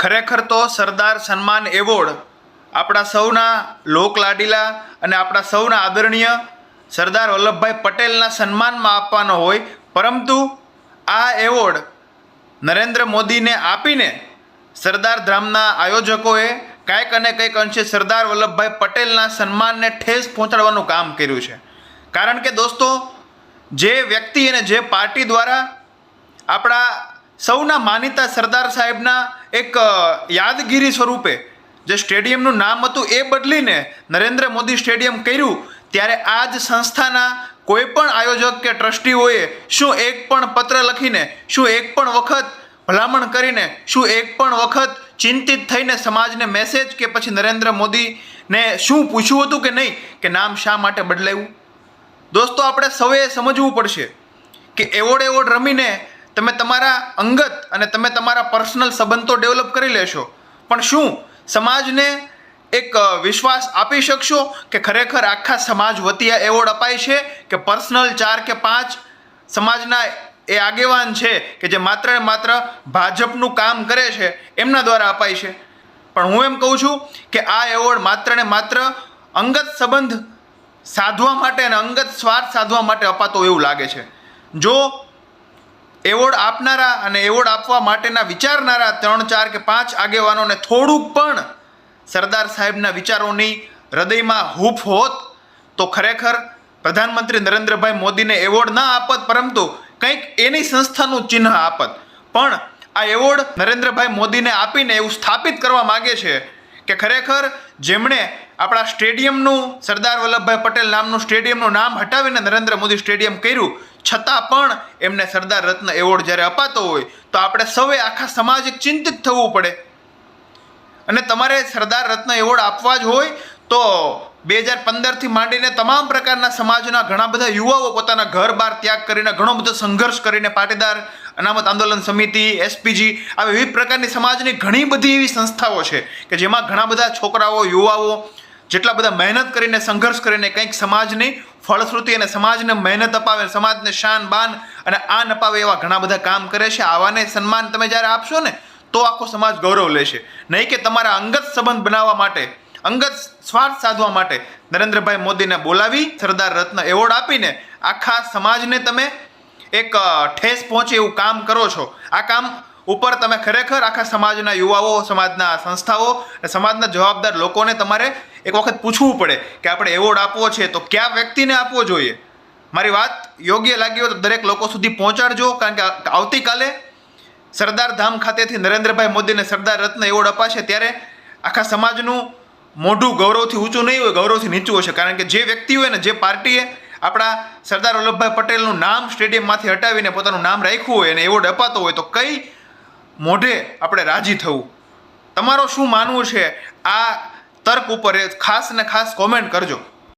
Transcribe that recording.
ખરેખર તો સરદાર સન્માન એવોર્ડ આપણા સૌના લોકલાડીલા અને આપણા સૌના આદરણીય સરદાર વલ્લભભાઈ પટેલના સન્માનમાં આપવાનો હોય, પરંતુ આ એવોર્ડ નરેન્દ્ર મોદીને આપીને સરદાર ધામના આયોજકોએ કાંઈક અને કંઈક અંશે સરદાર વલ્લભભાઈ પટેલના સન્માનને ઠેસ પહોંચાડવાનું કામ કર્યું છે. કારણ કે દોસ્તો, જે વ્યક્તિ અને જે પાર્ટી દ્વારા આપણા સૌના માનીતા સરદાર સાહેબના એક યાદગીરી સ્વરૂપે જે સ્ટેડિયમનું નામ હતું એ બદલીને નરેન્દ્ર મોદી સ્ટેડિયમ કર્યું, ત્યારે આ જ સંસ્થાના કોઈ પણ આયોજક કે ટ્રસ્ટીઓએ શું એક પણ પત્ર લખીને, શું એક પણ વખત ભલામણ કરીને, શું એક પણ વખત ચિંતિત થઈને સમાજને મેસેજ કે પછી નરેન્દ્ર મોદીને શું પૂછ્યું હતું કે નહીં કે નામ શા માટે બદલાયું? દોસ્તો, આપણે સૌએ સમજવું પડશે કે એવોર્ડ રમીને તમે તમારા અંગત અને તમે તમારા પર્સનલ સંબંધો ડેવલપ કરી લેશો, પણ શું સમાજને એક વિશ્વાસ આપી શકશો કે ખરેખર આખા સમાજ વતી આ એવોર્ડ અપાય છે કે પર્સનલ 4 કે 5 સમાજના એ આગેવાન છે કે જે માત્ર ને માત્ર ભાજપનું કામ કરે છે એમના દ્વારા અપાય છે? પણ હું એમ કહું છું કે આ એવોર્ડ માત્ર ને માત્ર અંગત સંબંધ સાધવા માટે અને અંગત સ્વાર્થ સાધવા માટે અપાતો એવું લાગે છે. જો એવોર્ડ આપનારા અને એવોર્ડ આપવા માટેના વિચારનારા 3, 4 કે 5 આગેવાનોને થોડુંક પણ સરદાર સાહેબના વિચારોની હૃદયમાં હૂંફ હોત તો ખરેખર પ્રધાનમંત્રી નરેન્દ્રભાઈ મોદીને એવોર્ડ ના આપત, પરંતુ કંઈક એની સંસ્થાનું ચિહ્ન આપત. પણ આ એવોર્ડ નરેન્દ્રભાઈ મોદીને આપીને એવું સ્થાપિત કરવા માગે છે કે ખરેખર જેમણે આપણા સ્ટેડિયમનું સરદાર વલ્લભભાઈ પટેલ નામનું સ્ટેડિયમનું નામ હટાવીને નરેન્દ્ર મોદી સ્ટેડિયમ કર્યું, છતાં પણ એમને સરદાર રત્ન એવોર્ડ જ્યારે અપાતો હોય તો આપણે સૌએ આખા સમાજે ચિંતિત થવું પડે. અને તમારે સરદાર રત્ન એવોર્ડ આપવા જ હોય તો 2015થી માંડીને તમામ પ્રકારના સમાજના ઘણા બધા યુવાઓ પોતાના ઘર બાર ત્યાગ કરીને, ઘણો બધો સંઘર્ષ કરીને, પાટીદાર અનામત આંદોલન સમિતિ, એસપીજી, આવી વિવિધ પ્રકારની સમાજની ઘણી બધી એવી સંસ્થાઓ છે કે જેમાં ઘણા બધા છોકરાઓ, યુવાઓ જેટલા બધા મહેનત કરીને, સંઘર્ષ કરીને કંઈક સમાજની ફળશ્રુતિ અને સમાજને મહેનત અપાવે, સમાજને શાન બાન અને આન અપાવે એવા ઘણા બધા કામ કરે છે. આવાને સન્માન તમે જ્યારે આપશો ને તો આખો સમાજ ગૌરવ લેશે. નહીં કે તમારા અંગત સંબંધ બનાવવા માટે, અંગત સ્વાર્થ સાધવા માટે નરેન્દ્રભાઈ મોદીને બોલાવી સરદાર રત્ન એવોર્ડ આપીને આખા સમાજને તમે એક ઠેસ પહોંચે એવું કામ કરો છો. આ કામ ઉપર તમે ખરેખર આખા સમાજના યુવાઓ, સમાજના સંસ્થાઓ અને સમાજના જવાબદાર લોકોને તમારે એક વખત પૂછવું પડે કે આપણે એવોર્ડ આપવો છે તો કયા વ્યક્તિને આપવો જોઈએ. મારી વાત યોગ્ય લાગી હોય તો દરેક લોકો સુધી પહોંચાડજો, કારણ કે આવતીકાલે સરદાર ધામ ખાતેથી નરેન્દ્રભાઈ મોદીને સરદાર રત્ન એવોર્ડ અપાશે ત્યારે આખા સમાજનું મોઢું ગૌરવથી ઊંચું નહીં હોય, ગૌરવથી નીચું હશે. કારણ કે જે વ્યક્તિઓએ ને જે પાર્ટીએ આપણા સરદાર વલ્લભભાઈ પટેલનું નામ સ્ટેડિયમમાંથી હટાવીને પોતાનું નામ રાખ્યું હોય અને એવોર્ડ અપાતો હોય તો કઈ મોઢે આપણે રાજી થવું? તમારો શું માનવું છે આ તર્ક ઉપર ખાસ ને ખાસ કોમેન્ટ કરજો.